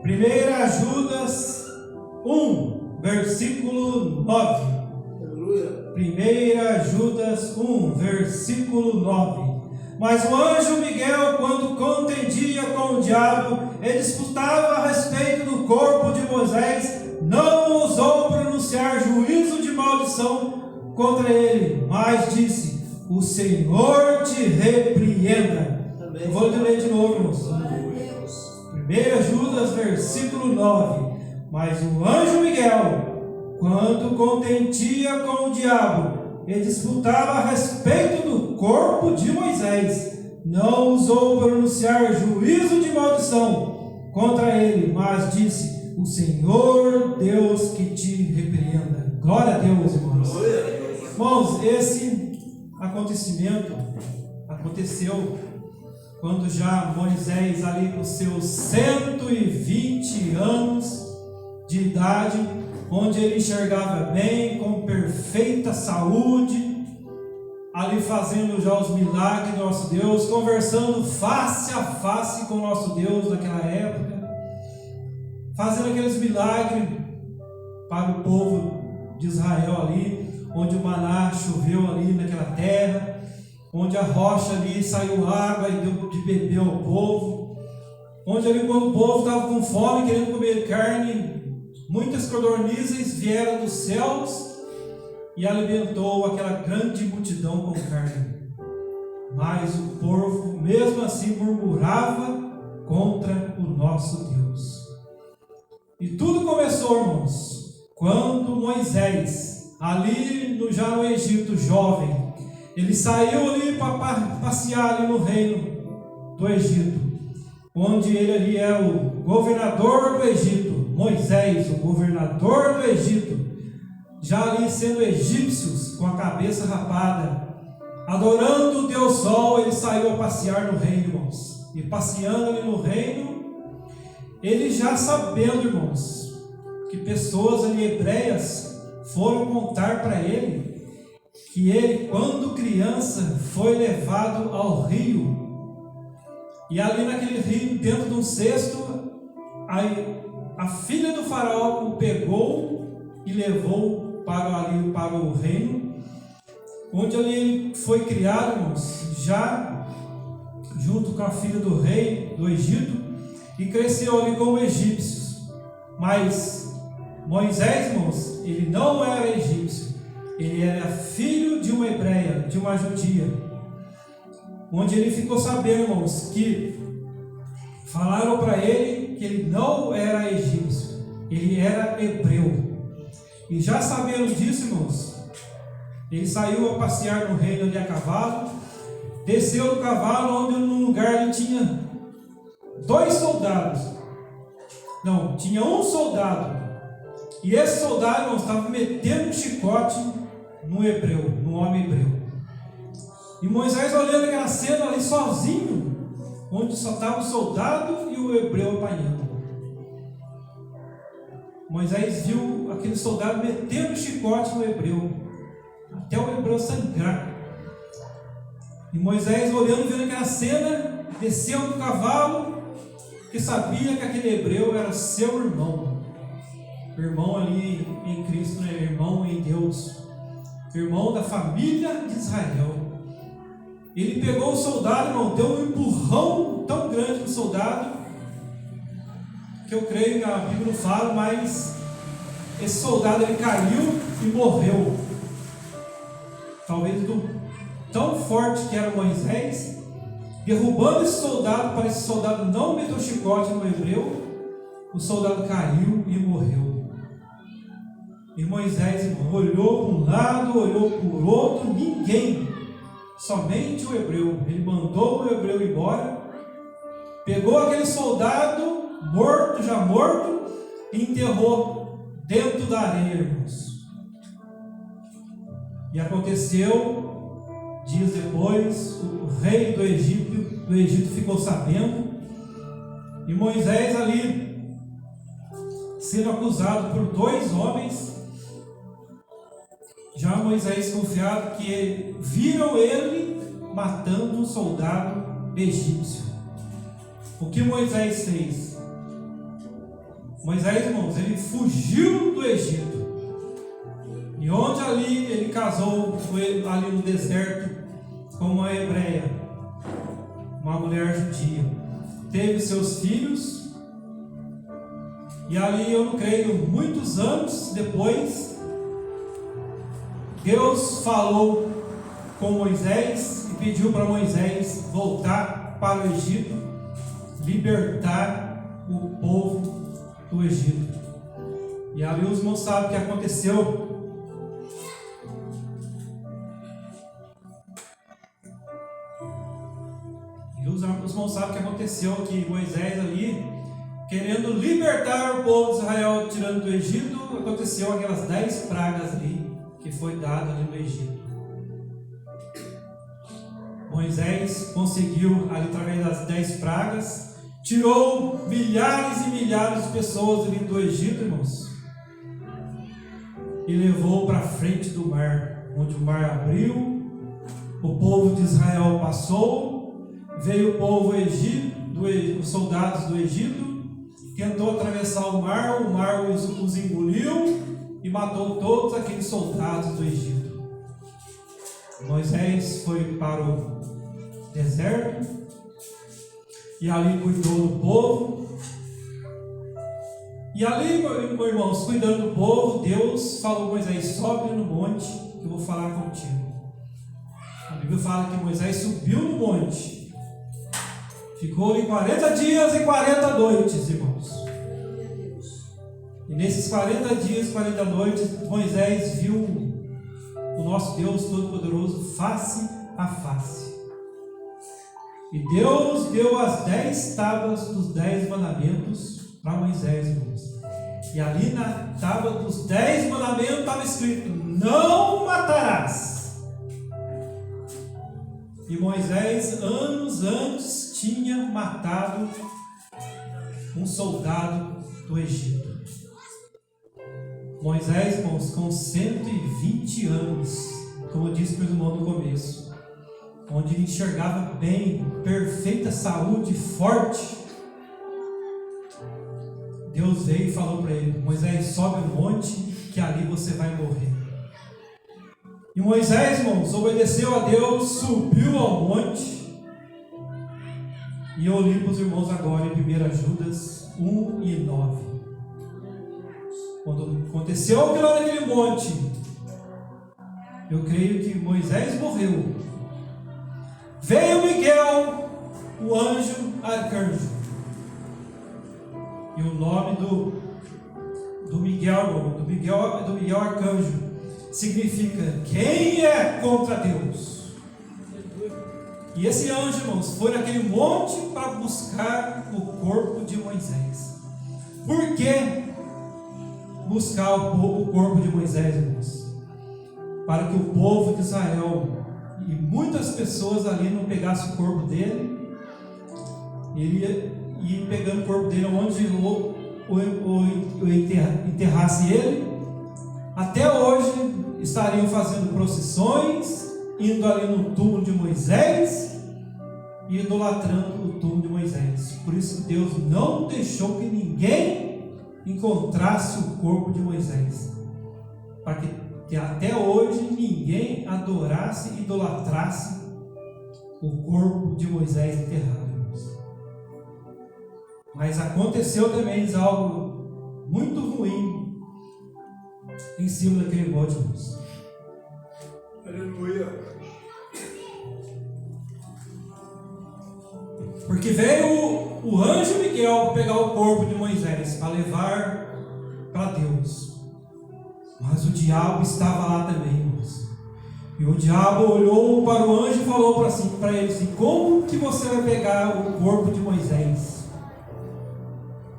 1 Judas 1, versículo 9. Aleluia. 1 Judas 1, versículo 9. Mas o anjo Miguel, quando contendia com o diabo e disputava a respeito do corpo de Moisés, não ousou pronunciar juízo de maldição contra ele, mas disse: o Senhor te repreenda. Amém. Eu vou ler de novo, irmãos. 1 Judas, versículo 9. Mas o anjo Miguel, quando contendia com o diabo e disputava a respeito do corpo de Moisés, não ousou pronunciar juízo de maldição contra ele, mas disse: o Senhor Deus que te repreenda. Glória a Deus, irmãos. Irmãos, esse acontecimento aconteceu quando já Moisés, ali com seus 120 anos de idade, onde ele enxergava bem, com perfeita saúde, ali fazendo já os milagres do nosso Deus, conversando face a face com o nosso Deus naquela época, fazendo aqueles milagres para o povo de Israel ali, onde o maná choveu ali naquela terra, onde a rocha ali saiu água e deu de beber ao povo, onde ali quando o povo estava com fome, querendo comer carne, muitas codornizes vieram dos céus e alimentou aquela grande multidão com carne. Mas o povo mesmo assim murmurava contra o nosso Deus. E tudo começou, irmãos, quando Moisés, ali já no Egito, jovem, ele saiu ali para passear ali no reino do Egito, onde ele ali é o governador do Egito. Moisés, o governador do Egito, já ali sendo egípcios com a cabeça rapada, adorando o Deus Sol, ele saiu a passear no reino, irmãos. E passeando ali no reino, ele já sabendo, irmãos, que pessoas ali hebreias foram contar para ele que ele, quando criança, foi levado ao rio. E ali naquele rio, dentro de um cesto, a filha do faraó o pegou e levou para o reino, onde ali ele foi criado, irmãos, já junto com a filha do rei do Egito, e cresceu ali como egípcios. Mas Moisés, irmãos, ele não era egípcio, ele era filho de uma hebreia, de uma judia, onde ele ficou sabendo, irmãos, que falaram para ele que ele não era egípcio, ele era hebreu. E já sabendo disso, irmãos, ele saiu a passear no reino ali a cavalo, desceu do cavalo, onde num lugar ele tinha dois soldados. Não, tinha um soldado. E esse soldado, irmãos, estava metendo um chicote no hebreu, no homem hebreu. E Moisés olhando aquela cena ali sozinho, onde só estava o soldado e o hebreu apanhando. Moisés viu aquele soldado metendo um chicote no hebreu, até o hebreu sangrar. E Moisés, olhando, vendo aquela cena, desceu do cavalo, porque sabia que aquele hebreu era seu irmão. Irmão ali em Cristo, né? Irmão em Deus, irmão da família de Israel. Ele pegou o soldado, irmão, deu um empurrão tão grande no soldado, que eu creio que a Bíblia não fala, mas esse soldado ele caiu e morreu. Talvez do tão forte que era Moisés, derrubando esse soldado, para esse soldado não meter o chicote no hebreu, o soldado caiu e morreu. E Moisés, irmão, olhou para um lado, olhou para o outro, ninguém, somente o hebreu. Ele mandou o hebreu embora, pegou aquele soldado morto, já morto, e enterrou dentro da areia, irmãos. E aconteceu, dias depois, o rei do Egito ficou sabendo, e Moisés ali, sendo acusado por dois homens, já Moisés confiado que viram ele matando um soldado egípcio. O que Moisés fez? Moisés, irmãos, ele fugiu do Egito. E onde ali ele casou, foi ali no deserto, com uma hebreia, uma mulher judia. Teve seus filhos. E ali, eu não creio, muitos anos depois, Deus falou com Moisés e pediu para Moisés voltar para o Egito, libertar o povo do Egito. E ali os irmãos sabem o que aconteceu. Os irmãos sabem o que aconteceu, que Moisés ali, querendo libertar o povo de Israel, tirando do Egito, aconteceu aquelas 10 pragas ali, que foi dado ali no Egito. Moisés conseguiu, ali através das 10 pragas, tirou milhares e milhares de pessoas ali do Egito, irmãos, e levou para frente do mar, onde o mar abriu, o povo de Israel passou. Veio o povo os soldados do Egito, tentou atravessar o mar os engoliu e matou todos aqueles soldados do Egito. Moisés foi para o deserto e ali cuidou do povo. E ali, meus irmãos, cuidando do povo, Deus falou a Moisés: sobe no monte que eu vou falar contigo. A Bíblia fala que Moisés subiu no monte. Ficou ali 40 dias e 40 noites, irmãos. E nesses 40 dias e 40 noites, Moisés viu o nosso Deus Todo-Poderoso face a face. E Deus deu as 10 tábuas dos 10 mandamentos para Moisés, irmãos. E ali na tábua dos 10 mandamentos estava escrito: não matarás. E Moisés, anos antes, tinha matado um soldado do Egito. Moisés, irmãos, com 120 anos, como eu disse para o irmão no começo, onde ele enxergava bem, perfeita saúde, forte, Deus veio e falou para ele: Moisés, sobe o monte, que ali você vai morrer. E Moisés, irmãos, obedeceu a Deus, subiu ao monte. E eu li para os irmãos agora em 1 Judas 1 e 9. Quando aconteceu aquilo lá naquele monte, eu creio que Moisés morreu. Veio Miguel, o anjo arcanjo. E o nome do Miguel arcanjo significa: quem é contra Deus? E esse anjo, irmãos, foi naquele monte para buscar o corpo de Moisés. Por que buscar o corpo de Moisés, irmãos? Para que o povo de Israel e muitas pessoas ali não pegassem o corpo dele, ele ia pegando o corpo dele onde enterrasse ele. Até hoje estariam fazendo procissões, indo ali no túmulo de Moisés e idolatrando o túmulo de Moisés. Por isso Deus não deixou que ninguém encontrasse o corpo de Moisés, para que até hoje ninguém adorasse e idolatrasse o corpo de Moisés enterrado. Mas aconteceu também algo muito ruim em cima daquele monte, irmãos. Aleluia. Porque veio o anjo Miguel pegar o corpo de Moisés para levar para Deus. Mas o diabo estava lá também, irmãos. E o diabo olhou para o anjo e falou para ele assim: como que você vai pegar o corpo de Moisés?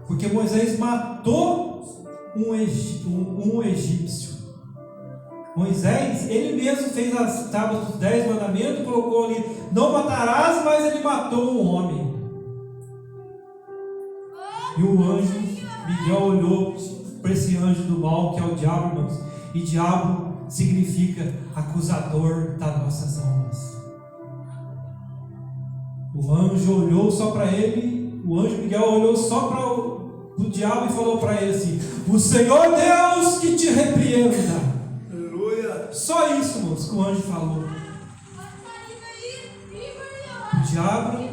Porque Moisés matou um egípcio. Moisés, ele mesmo fez as tábuas dos 10 mandamentos, colocou ali: não matarás, mas ele matou um homem. E o anjo Miguel olhou para esse anjo do mal, que é o diabo, irmãos. E diabo significa acusador das nossas almas. O anjo olhou só para ele, o anjo Miguel olhou só o diabo e falou para ele assim: o Senhor Deus que te repreenda. Aleluia. Só isso, irmãos, que o anjo falou. O diabo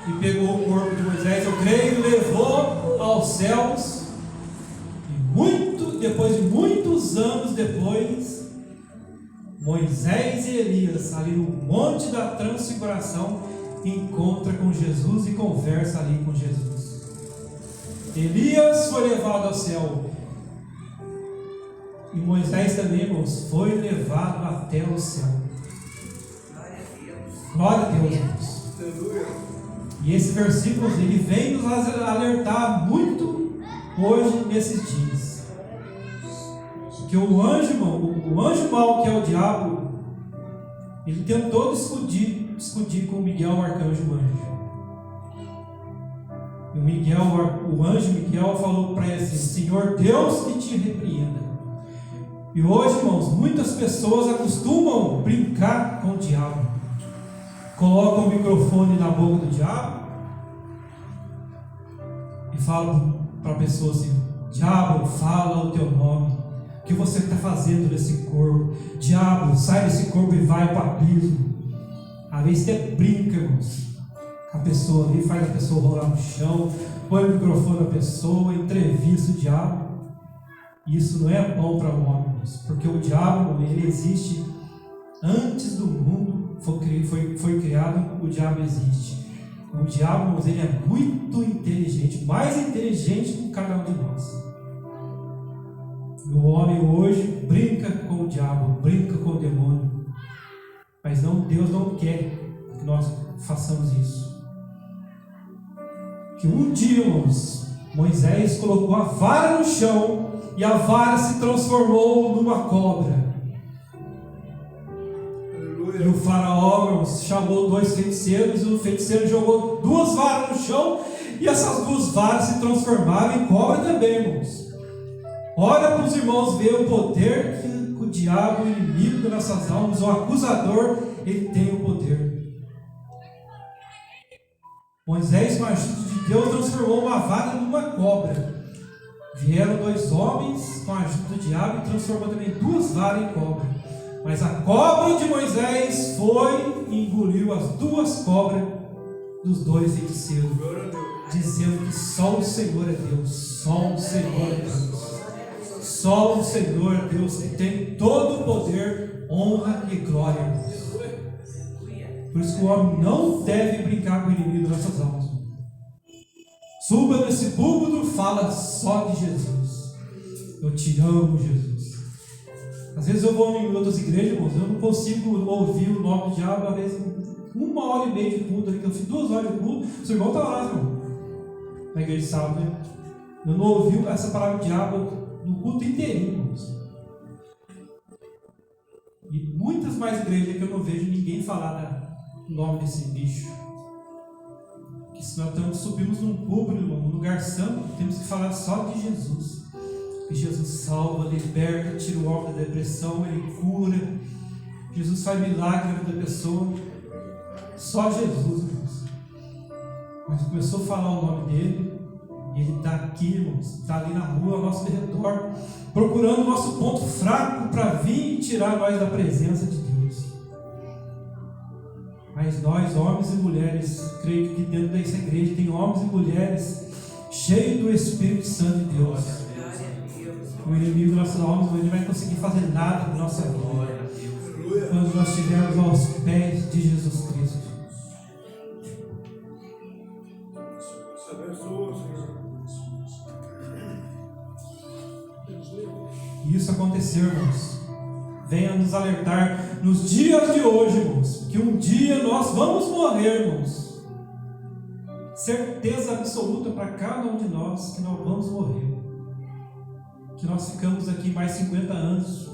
e pegou o corpo de Moisés, eu creio, levou aos céus. E depois de muitos anos depois, Moisés e Elias, ali no Monte da Transfiguração, encontra com Jesus e conversa ali com Jesus. Elias foi levado ao céu. E Moisés também, irmãos, foi levado até o céu. Glória a Deus, irmãos. Aleluia. E esse versículo, ele vem nos alertar muito hoje, nesses dias. Porque o anjo, irmão, o anjo mau, que é o diabo, ele tentou discutir com Miguel, o arcanjo anjo. E o anjo Miguel falou para ele assim: Senhor Deus que te repreenda. E hoje, irmãos, muitas pessoas acostumam brincar com o diabo. Colocam o microfone na boca do diabo e falam para a pessoa assim: diabo, fala o teu nome, o que você está fazendo nesse corpo? Diabo, sai desse corpo e vai para o abismo. Às vezes até brinca, irmãos, a pessoa ali, faz a pessoa rolar no chão, põe o microfone na pessoa, entrevista o diabo. Isso não é bom para o homem, porque o diabo, ele existe antes do mundo foi criado. O diabo existe. O diabo, ele é muito inteligente, mais inteligente do que cada um de nós. E o homem hoje brinca com o diabo, brinca com o demônio, mas Deus não quer que nós façamos isso. Que um dia, irmãos, Moisés colocou a vara no chão e a vara se transformou numa cobra. E o faraó, irmãos, chamou 2 feiticeiros, e o feiticeiro jogou 2 varas no chão, e essas 2 varas se transformaram em cobra também, irmãos. Olha para os irmãos ver o poder que o diabo, o inimigo das nossas almas, o acusador, ele tem o poder. Moisés, com a ajuda de Deus, transformou uma vara numa cobra. Vieram 2 homens com a ajuda do diabo e transformou também 2 varas em cobra. Mas a cobra de Moisés foi e engoliu as 2 cobras dos 2 feiticeiros, dizendo que só o Senhor é Deus, só o Senhor é Deus, só o Senhor é Deus que tem todo o poder, honra e glória. Por isso que o homem não deve brincar com o inimigo das nossas almas. Suba nesse púlpito, fala só de Jesus. Eu te amo, Jesus. Às vezes eu vou em outras igrejas, irmãos, eu não consigo ouvir o nome do diabo. Às vezes 1h30 de culto, que eu fiz 2 horas de culto, seu irmão está lá, irmão, na igreja de sábado, né? Eu não ouvi essa palavra de diabo no culto inteirinho, irmãos. E muitas mais igrejas que eu não vejo ninguém falar o nome desse bicho. Que se nós subimos num púlpito, num lugar santo, temos que falar só de Jesus. Que Jesus salva, liberta, tira o homem da depressão, Ele cura. Jesus faz milagre na vida da pessoa. Só Jesus, irmãos. Mas começou a falar o nome dele, e Ele está aqui, irmãos, está ali na rua, ao nosso redor, procurando o nosso ponto fraco para vir e tirar nós da presença de Deus. Mas nós, homens e mulheres, creio que dentro dessa igreja tem homens e mulheres cheios do Espírito Santo de Deus. O inimigo das nossas almas não vai conseguir fazer nada na nossa vida quando nós estivermos aos pés de Jesus Cristo. E isso aconteceu, irmãos. Venha nos alertar nos dias de hoje, irmãos, que um dia nós vamos morrer, irmãos. Certeza absoluta para cada um de nós que nós vamos morrer. Que nós ficamos aqui mais 50 anos.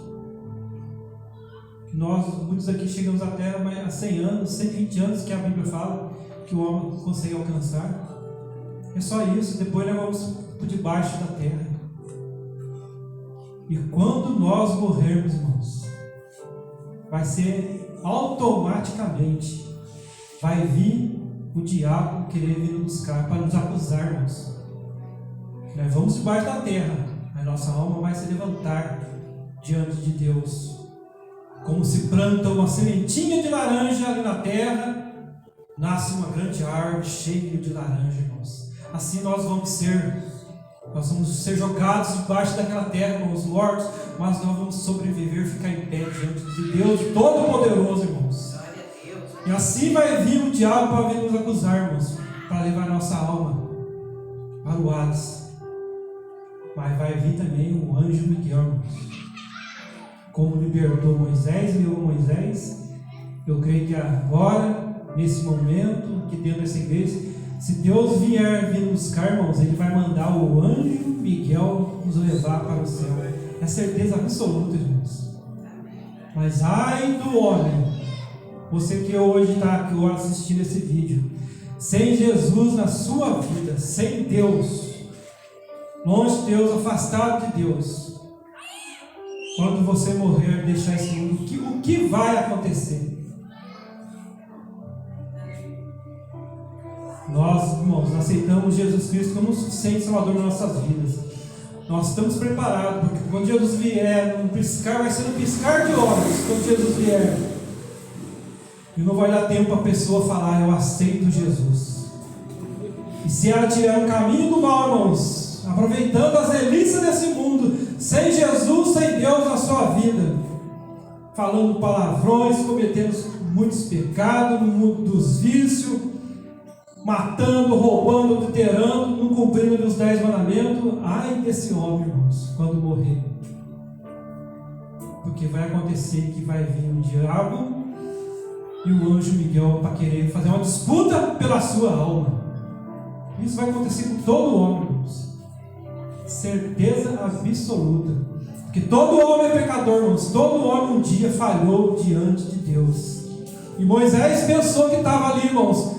Que nós, muitos aqui, chegamos até a 100 anos, 120 anos, que a Bíblia fala que o homem consegue alcançar. É só isso, depois nós vamos por debaixo da terra. E quando nós morrermos, irmãos, vai ser automaticamente, vai vir o diabo querer vir nos buscar para nos acusar, irmãos. Nós vamos debaixo da terra, mas nossa alma vai se levantar diante de Deus. Como se planta uma sementinha de laranja ali na terra, nasce uma grande árvore cheia de laranja, irmãos. Assim nós vamos ser jogados debaixo daquela terra, irmãos, mortos, mas nós vamos sobreviver, ficar em pé diante de Deus Todo-Poderoso, irmãos. E assim vai vir o diabo para vir nos acusar, irmãos, para levar nossa alma para o Hades. Mas vai vir também o anjo Miguel, irmãos. Como libertou Moisés e levou Moisés, eu creio que agora, nesse momento, que dentro dessa igreja, se Deus vier vir nos buscar, irmãos, Ele vai mandar o anjo Miguel nos levar para o céu. É certeza absoluta, irmãos. Mas ai do homem, você que hoje está aqui assistindo esse vídeo, sem Jesus na sua vida, sem Deus, longe de Deus, afastado de Deus. Quando você morrer, deixar esse mundo, o que vai acontecer? Nós, irmãos, aceitamos Jesus Cristo como suficiente Salvador nas nossas vidas. Nós estamos preparados, porque quando Jesus vier, vai ser um piscar de olhos, quando Jesus vier. E não vai dar tempo para a pessoa falar, eu aceito Jesus. E se ela tiver um caminho do mal, irmãos, aproveitando as delícias desse mundo, sem Jesus, sem Deus na sua vida, falando palavrões, cometendo muitos pecados no mundo dos vícios, matando, roubando, adulterando, não cumprindo os 10 mandamentos, ai desse homem, irmãos, quando morrer. Porque vai acontecer que vai vir o diabo e o anjo Miguel para querer fazer uma disputa pela sua alma. Isso vai acontecer com todo homem, irmãos. Certeza absoluta. Porque todo homem é pecador, irmãos. Todo homem um dia falhou diante de Deus. E Moisés pensou que estava ali, irmãos,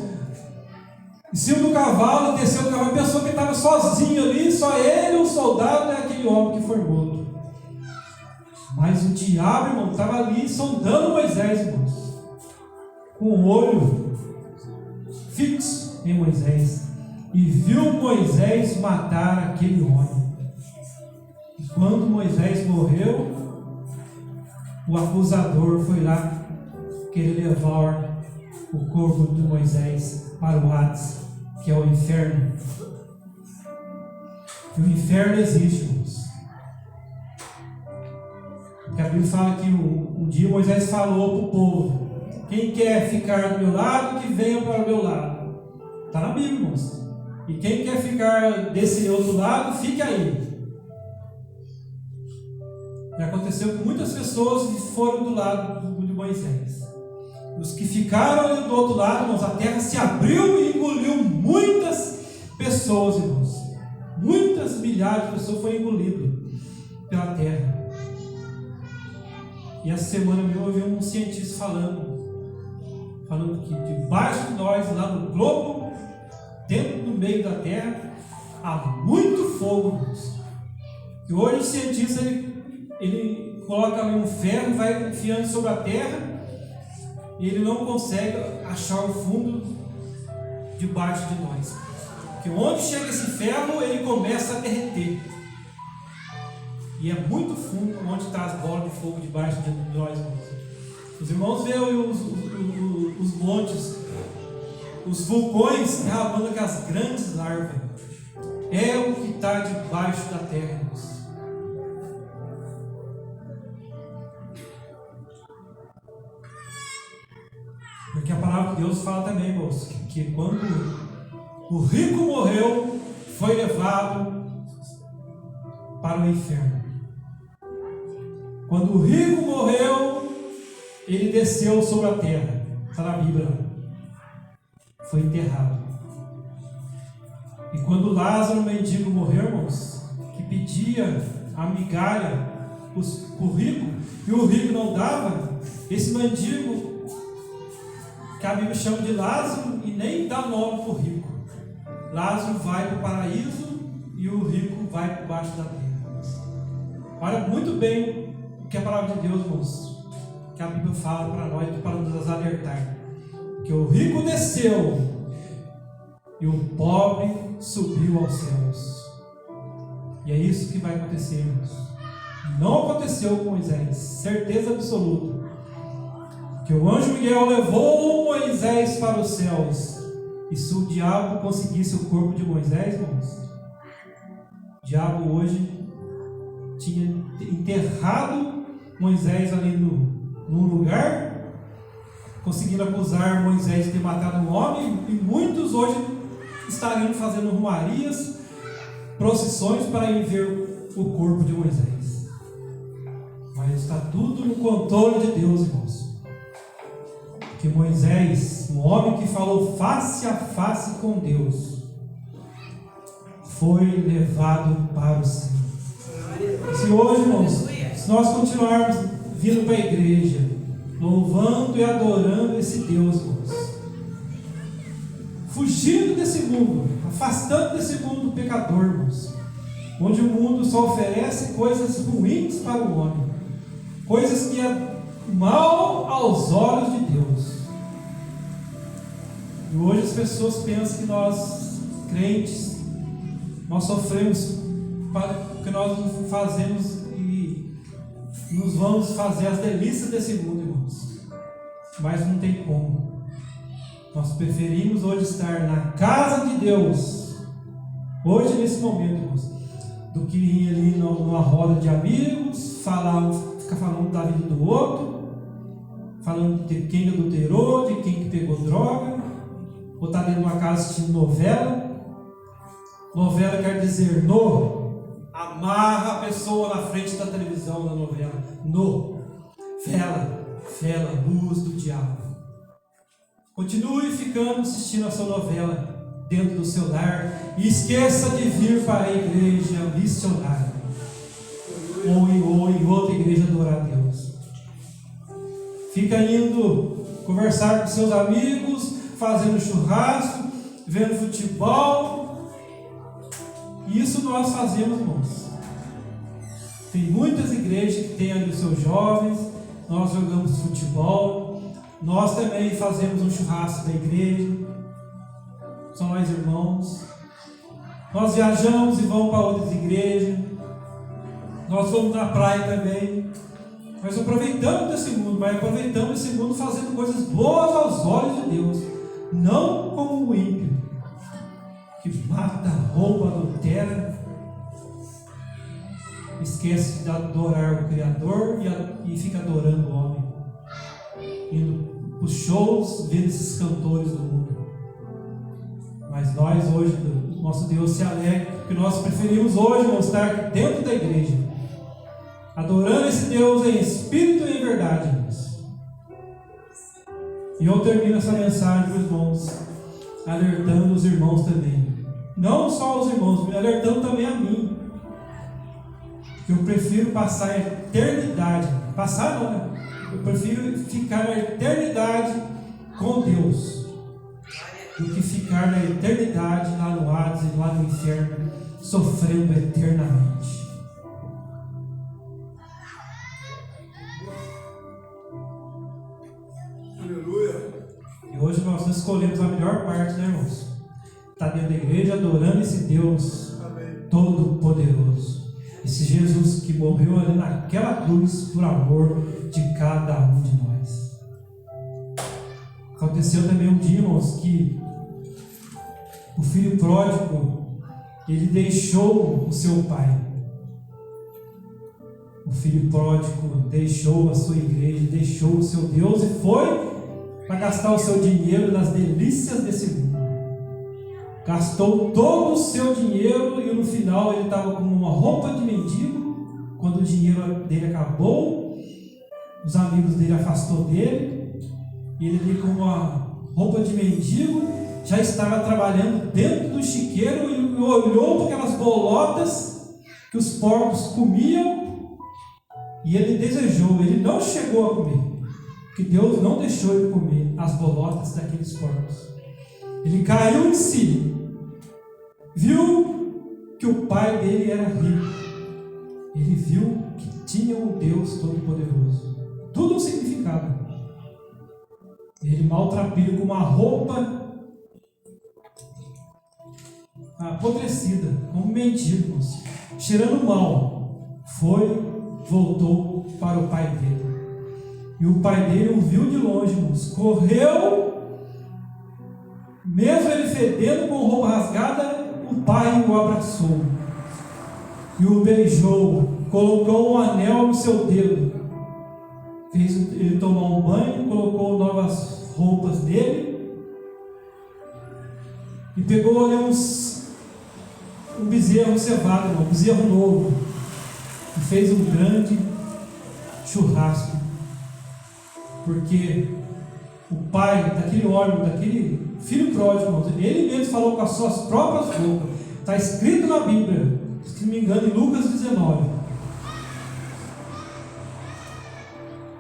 em cima do cavalo, desceu do cavalo, pensou que estava sozinho ali, só ele, o soldado e aquele homem que foi morto. Mas o diabo, irmão, estava ali sondando Moisés, irmãos, com o olho fixo em Moisés, e viu Moisés matar aquele homem. E quando Moisés morreu, o acusador foi lá querer levar o corpo de Moisés para o Hades, que é o inferno. E o inferno existe, irmãos. Porque a Bíblia fala que um dia Moisés falou para o povo: quem quer ficar do meu lado, que venha para o meu lado. Está na Bíblia, irmãos. E quem quer ficar desse outro lado, fique aí. Já aconteceu com muitas pessoas que foram do lado de Moisés. Os que ficaram ali do outro lado, irmãos, a terra se abriu e engoliu muitas pessoas, irmãos. Muitas milhares de pessoas foram engolidas pela terra. E essa semana mesmo eu vi um cientista falando que debaixo de nós, lá no globo, dentro do meio da terra, há muito fogo, irmãos. E hoje o cientista ele coloca ali um ferro, vai enfiando sobre a terra, e ele não consegue achar o fundo debaixo de nós. Porque onde chega esse ferro, ele começa a derreter. E é muito fundo onde está as bolas de fogo debaixo de nós, irmãos. Os irmãos veem os montes, os vulcões derramando aquelas grandes larvas. É o que está debaixo da terra, irmãos. Porque a palavra de Deus fala também, irmãos, que quando o rico morreu, foi levado para o inferno. Quando o rico morreu, ele desceu sobre a terra. Está na Bíblia. Foi enterrado. E quando Lázaro, o mendigo, morreu, irmãos, que pedia a migalha para o rico, e o rico não dava, esse mendigo, que a Bíblia chama de Lázaro, e nem dá nome para o rico. Lázaro vai para o paraíso e o rico vai para baixo da terra. Olha muito bem o que a palavra de Deus, irmãos, que a Bíblia fala para nós, para nos alertar. Que o rico desceu e o pobre subiu aos céus. E é isso que vai acontecer, irmãos. Não aconteceu com Moisés, certeza absoluta. Que o anjo Miguel levou Moisés para os céus. E se o diabo conseguisse o corpo de Moisés, irmãos, o diabo hoje tinha enterrado Moisés ali num lugar, conseguindo acusar Moisés de ter matado um homem, e muitos hoje estariam fazendo romarias, procissões para ir ver o corpo de Moisés. Mas está tudo no controle de Deus, irmãos. Que Moisés, um homem que falou face a face com Deus, foi levado para o céu. Se hoje, irmãos, se nós continuarmos vindo para a igreja, louvando e adorando esse Deus, irmãos, fugindo desse mundo, afastando desse mundo pecador, irmãos, onde o mundo só oferece coisas ruins para o homem, coisas que é mal aos olhos de Deus. E hoje as pessoas pensam que nós, crentes, nós sofremos porque nós fazemos e nos vamos fazer as delícias desse mundo, irmãos. Mas não tem como. Nós preferimos hoje estar na casa de Deus, hoje nesse momento, irmãos, do que ir ali numa roda de amigos, ficar falando da vida do outro, falando de quem adulterou, de quem que pegou droga, ou estar dentro de uma casa assistindo novela. Novela quer dizer amarra a pessoa na frente da televisão da novela. Vela, luz do diabo. Continue ficando assistindo a sua novela dentro do seu lar e esqueça de vir para a igreja missionária ou em outra igreja adorar a Deus. Fica indo conversar com seus amigos, fazendo churrasco, vendo futebol. Isso nós fazemos, irmãos. Tem muitas igrejas que têm ali os seus jovens, nós jogamos futebol, nós também fazemos um churrasco da igreja, são nós irmãos. Nós viajamos e vamos para outras igrejas, nós vamos na praia também. Nós aproveitamos desse mundo, mas aproveitamos esse mundo fazendo coisas boas aos olhos de Deus, não como o ímpio, que mata, rouba, adultera, esquece de adorar o Criador e fica adorando o homem, indo para os shows, vendo esses cantores do mundo. Mas nós hoje, nosso Deus se alegra, porque nós preferimos hoje estar dentro da igreja, adorando esse Deus em espírito e em verdade, irmãos. E eu termino essa mensagem, meus irmãos, alertando os irmãos também. Não só os irmãos, me alertando também a mim. Que eu prefiro passar a eternidade. Passar não, né? Eu prefiro ficar na eternidade com Deus do que ficar na eternidade lá no Hades e lá no inferno, sofrendo eternamente. E hoje nós escolhemos a melhor parte, né, irmãos? Está dentro da igreja adorando esse Deus Todo-Poderoso. Esse Jesus que morreu ali naquela cruz por amor de cada um de nós. Aconteceu também um dia, irmãos, que o filho pródigo, ele deixou o seu pai. O filho pródigo deixou a sua igreja, deixou o seu Deus e foi para gastar o seu dinheiro nas delícias desse mundo. Gastou todo o seu dinheiro e no final ele estava com uma roupa de mendigo. Quando o dinheiro dele acabou, os amigos dele afastou dele e ele veio com uma roupa de mendigo, já estava trabalhando dentro do chiqueiro e olhou para aquelas bolotas que os porcos comiam e ele desejou, ele não chegou a comer, porque Deus não deixou ele comer as bolotas daqueles porcos. Ele caiu em si, viu que o pai dele era rico, ele viu que tinha um Deus Todo-Poderoso, tudo um significado. Ele maltrapilho com uma roupa apodrecida, como mendigos, cheirando mal, voltou para o pai dele. E o pai dele o viu de longe, irmãos, correu, mesmo ele fedendo com roupa rasgada, o pai o abraçou e o beijou, colocou um anel no seu dedo, fez ele tomar um banho, colocou novas roupas nele e pegou ali um bezerro cevado, um bezerro novo, e fez um grande churrasco, porque o pai daquele homem, daquele filho pródigo, ele mesmo falou com as suas próprias bocas, está escrito na Bíblia, se não me engano, em Lucas 19,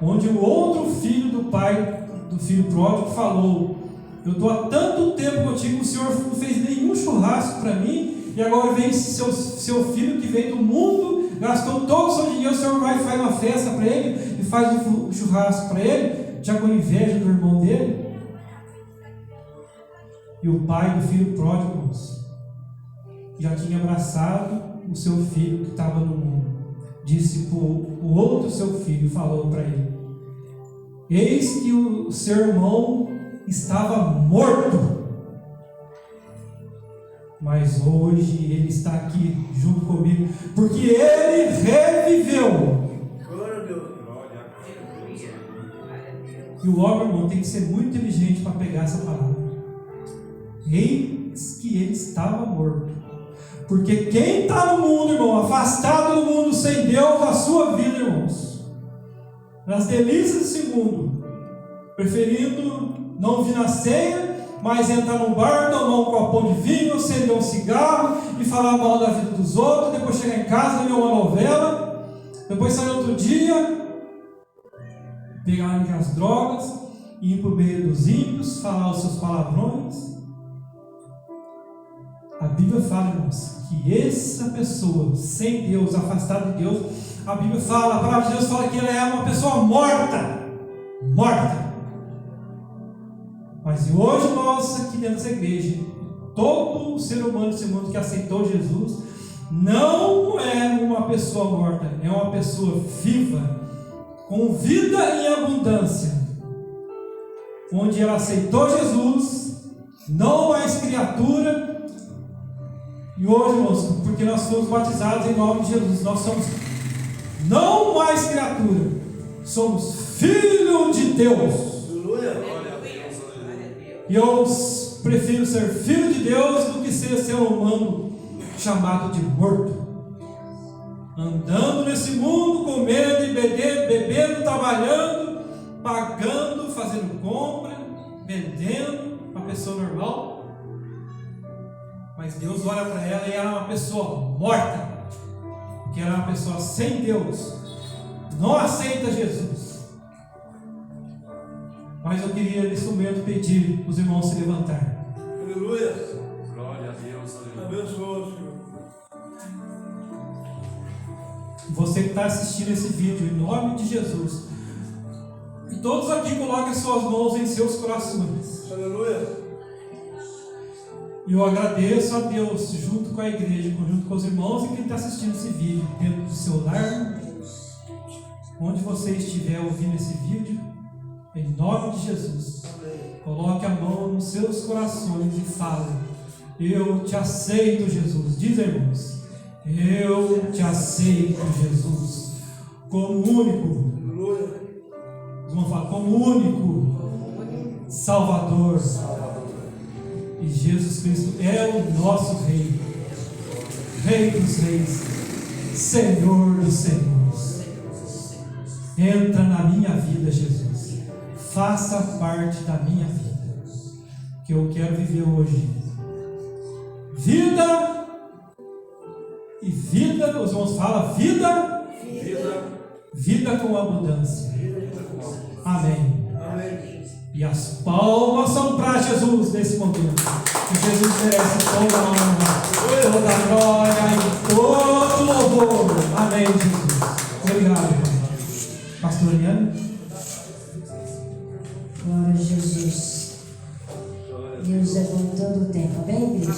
onde o outro filho do pai do filho pródigo falou: eu estou há tanto tempo contigo, o Senhor não fez nenhum churrasco para mim, e agora vem seu filho que veio do mundo, gastou todo o seu dinheiro, o Senhor vai e faz uma festa para ele, e faz um churrasco para ele, já com inveja do irmão dele. E o pai do filho pródigo já tinha abraçado o seu filho que estava no mundo. Disse para o outro seu filho, falou para ele: eis que o seu irmão estava morto, mas hoje ele está aqui junto comigo, porque ele reviveu. E o homem, irmão, tem que ser muito inteligente para pegar essa palavra. Eis que ele estava morto. Porque quem está no mundo, irmão, afastado do mundo, sem Deus, a sua vida, irmãos, nas delícias desse mundo, preferindo não vir na ceia, mas entrar num bar, tomar um copão de vinho, acender um cigarro e falar mal da vida dos outros, depois chegar em casa, ver uma novela, depois sair outro dia, pegar as drogas, ir para o meio dos ímpios, falar os seus palavrões. A Bíblia fala, irmãos, que essa pessoa sem Deus, afastada de Deus, a Bíblia fala, a palavra de Deus fala que ela é uma pessoa morta. Mas hoje nós aqui dentro dessa igreja, todo ser humano desse mundo que aceitou Jesus, não é uma pessoa morta, é uma pessoa viva, com vida em abundância, onde ela aceitou Jesus, não mais criatura. E hoje, irmãos, porque nós fomos batizados em nome de Jesus, nós somos não mais criatura, somos filho de Deus. E eu prefiro ser filho de Deus do que ser humano chamado de morto, andando nesse mundo, comendo e bebendo, trabalhando, pagando, fazendo compra, vendendo, uma pessoa normal. Mas Deus olha para ela e ela é uma pessoa morta, porque ela é uma pessoa sem Deus, não aceita Jesus. Mas eu queria nesse momento pedir os irmãos se levantarem. Aleluia. Glória a Deus. Abençoa, Senhor. Você que está assistindo esse vídeo, em nome de Jesus, e todos aqui coloquem suas mãos em seus corações. Aleluia. E eu agradeço a Deus, junto com a igreja, junto com os irmãos e quem está assistindo esse vídeo, dentro do seu lar, onde você estiver ouvindo esse vídeo, em nome de Jesus, coloque a mão nos seus corações e fale: eu te aceito, Jesus. Diz, irmãos, eu te aceito, Jesus, como único, vamos falar, como único Salvador. E Jesus Cristo é o nosso Rei, Rei dos Reis, Senhor dos Senhores. Entra na minha vida, Jesus, faça parte da minha vida, que eu quero viver hoje. Vida e vida, os irmãos falam, vida com abundância. Amém. E as palmas são para Jesus nesse momento. Que Jesus merece toda a honra, toda a glória e todo o louvor. Amém, Jesus. Obrigado. Pastor Ariane. Glória a Jesus. Deus é bom todo o tempo. Amém, igreja?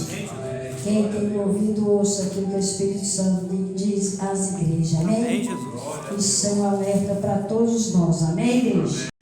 Quem tem ouvido, ouça aquilo que o Espírito Santo diz às igrejas. Amém? Amém, Jesus. Isso é um alerta para todos nós. Amém, igreja?